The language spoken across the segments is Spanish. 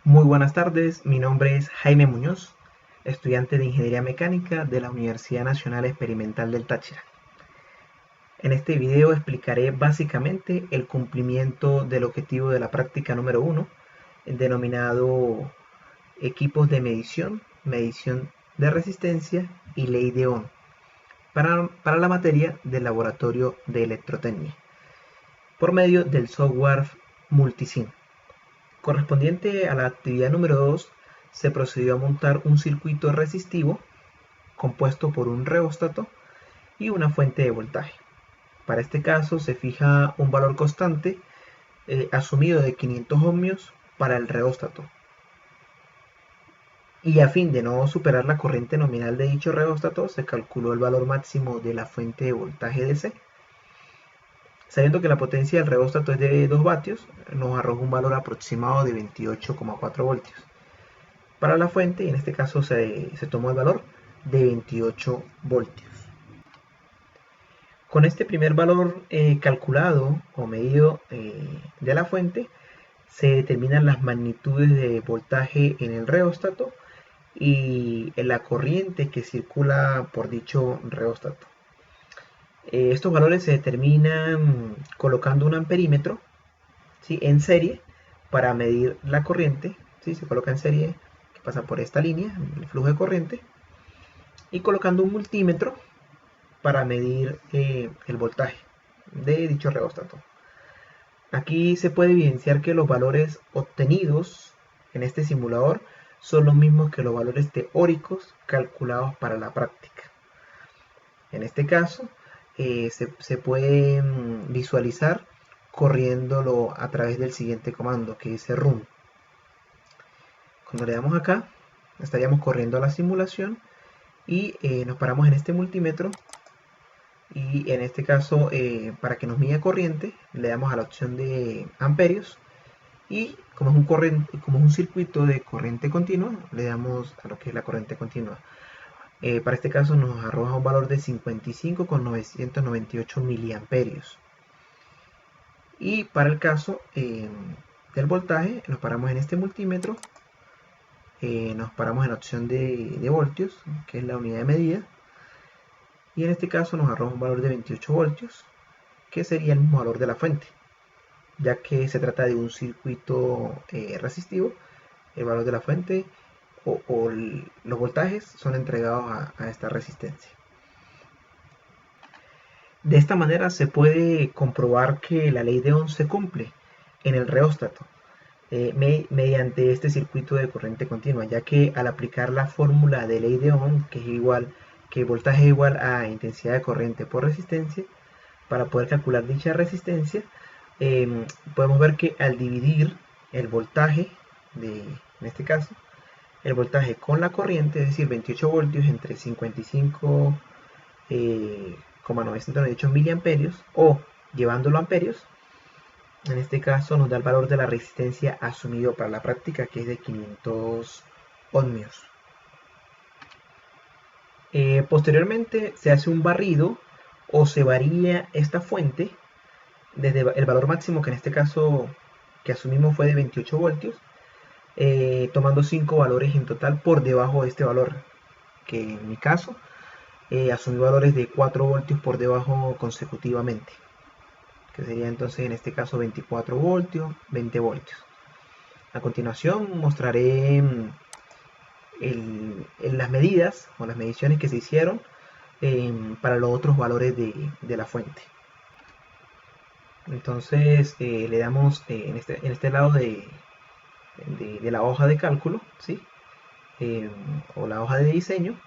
Muy buenas tardes, mi nombre es Jaime Muñoz, estudiante de Ingeniería Mecánica de la Universidad Nacional Experimental del Táchira. En este video explicaré básicamente el cumplimiento del objetivo de la práctica número 1, denominado equipos de medición, medición de resistencia y ley de Ohm, para la materia del laboratorio de electrotecnia, por medio del software Multisim. Correspondiente a la actividad número 2, se procedió a montar un circuito resistivo compuesto por un reóstato y una fuente de voltaje. Para este caso se fija un valor constante asumido de 500 ohmios para el reóstato. Y a fin de no superar la corriente nominal de dicho reóstato, se calculó el valor máximo de la fuente de voltaje DC. Sabiendo que la potencia del reóstato es de 2 vatios, nos arroja un valor aproximado de 28,4 voltios. Para la fuente, y en este caso se tomó el valor de 28 voltios. Con este primer valor calculado o medido de la fuente, se determinan las magnitudes de voltaje en el reóstato y en la corriente que circula por dicho reóstato. Estos valores se determinan colocando un amperímetro, ¿sí?, en serie para medir la corriente. ¿Sí? Se coloca en serie que pasa por esta línea, el flujo de corriente, y colocando un multímetro para medir el voltaje de dicho reóstato. Aquí se puede evidenciar que los valores obtenidos en este simulador son los mismos que los valores teóricos calculados para la práctica. En este caso se puede visualizar corriéndolo a través del siguiente comando que dice run. Cuando le damos acá, estaríamos corriendo la simulación y nos paramos en este multímetro. Y en este caso, para que nos mida corriente, le damos a la opción de amperios. Y como es un circuito de corriente continua, le damos a lo que es la corriente continua. Para este caso nos arroja un valor de 55,998 miliamperios. Y para el caso del voltaje, nos paramos en este multímetro. Nos paramos en la opción de voltios, que es la unidad de medida. Y en este caso nos arroja un valor de 28 voltios, que sería el mismo valor de la fuente, ya que se trata de un circuito resistivo. El valor de la fuente o los voltajes son entregados a esta resistencia. De esta manera se puede comprobar que la ley de Ohm se cumple en el reóstato mediante este circuito de corriente continua, ya que al aplicar la fórmula de ley de Ohm, que es igual que voltaje igual a intensidad de corriente por resistencia, para poder calcular dicha resistencia, podemos ver que al dividir el voltaje, en este caso, el voltaje con la corriente, es decir, 28 voltios entre 55,998 miliamperios, o llevándolo a amperios, en este caso nos da el valor de la resistencia asumido para la práctica, que es de 500 ohmios. Posteriormente se hace un barrido o se varía esta fuente desde el valor máximo, que en este caso que asumimos fue de 28 voltios, tomando 5 valores en total por debajo de este valor, que en mi caso asumí valores de 4 voltios por debajo consecutivamente, que sería entonces en este caso 24 voltios, 20 voltios. A continuación mostraré las medidas o las mediciones que se hicieron para los otros valores de la fuente. Entonces le damos en este lado de la hoja de cálculo, ¿sí? O la hoja de diseño,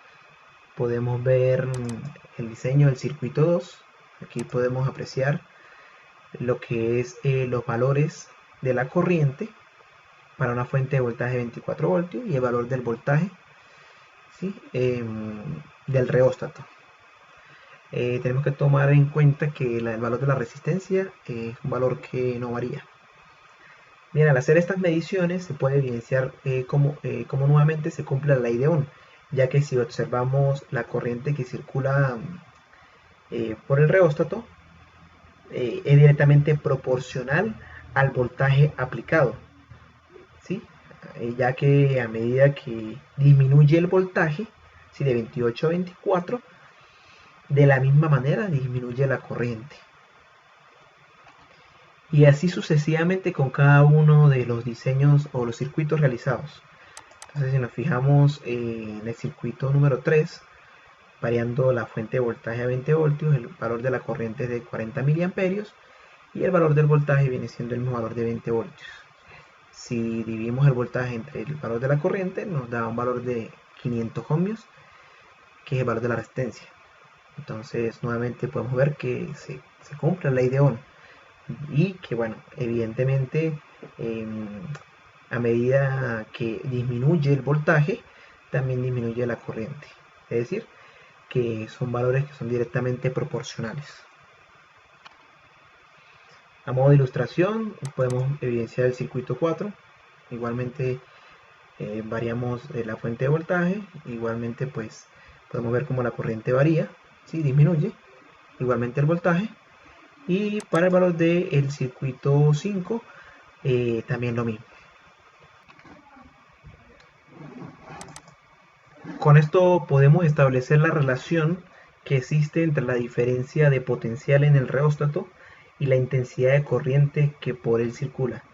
podemos ver el diseño del circuito 2. Aquí podemos apreciar lo que es los valores de la corriente para una fuente de voltaje de 24 voltios y el valor del voltaje, ¿sí?, del reóstato. Tenemos que tomar en cuenta que el valor de la resistencia es un valor que no varía. Bien, al hacer estas mediciones se puede evidenciar cómo nuevamente se cumple la ley de Ohm, ya que si observamos la corriente que circula por el reóstato, es directamente proporcional al voltaje aplicado, ¿sí? ya que a medida que disminuye el voltaje, si de 28 a 24, de la misma manera disminuye la corriente. Y así sucesivamente con cada uno de los diseños o los circuitos realizados. Entonces, si nos fijamos en el circuito número 3, variando la fuente de voltaje a 20 voltios, el valor de la corriente es de 40 miliamperios y el valor del voltaje viene siendo el mismo valor de 20 voltios. Si dividimos el voltaje entre el valor de la corriente, nos da un valor de 500 ohmios, que es el valor de la resistencia. Entonces, nuevamente podemos ver que se cumple la ley de Ohm y que, bueno, evidentemente, a medida que disminuye el voltaje, también disminuye la corriente. Es decir, que son valores que son directamente proporcionales. A modo de ilustración, podemos evidenciar el circuito 4. Igualmente variamos la fuente de voltaje. Igualmente, pues podemos ver cómo la corriente varía, ¿sí? Disminuye. Igualmente el voltaje. Y para el valor del circuito 5, también lo mismo. Con esto podemos establecer la relación que existe entre la diferencia de potencial en el reóstato y la intensidad de corriente que por él circula.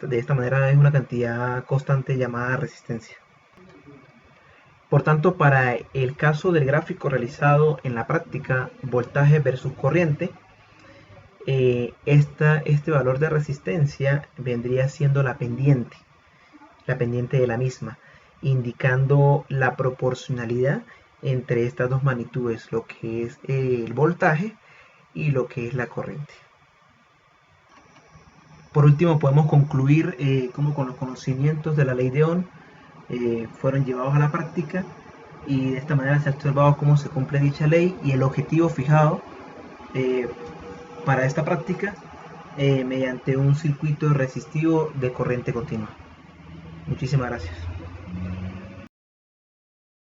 De esta manera es una cantidad constante llamada resistencia. Por tanto, para el caso del gráfico realizado en la práctica, voltaje versus corriente, este valor de resistencia vendría siendo la pendiente de la misma, indicando la proporcionalidad entre estas dos magnitudes, lo que es el voltaje y lo que es la corriente. Por último, podemos concluir cómo con los conocimientos de la ley de Ohm fueron llevados a la práctica y de esta manera se ha observado cómo se cumple dicha ley y el objetivo fijado para esta práctica mediante un circuito resistivo de corriente continua. Muchísimas gracias.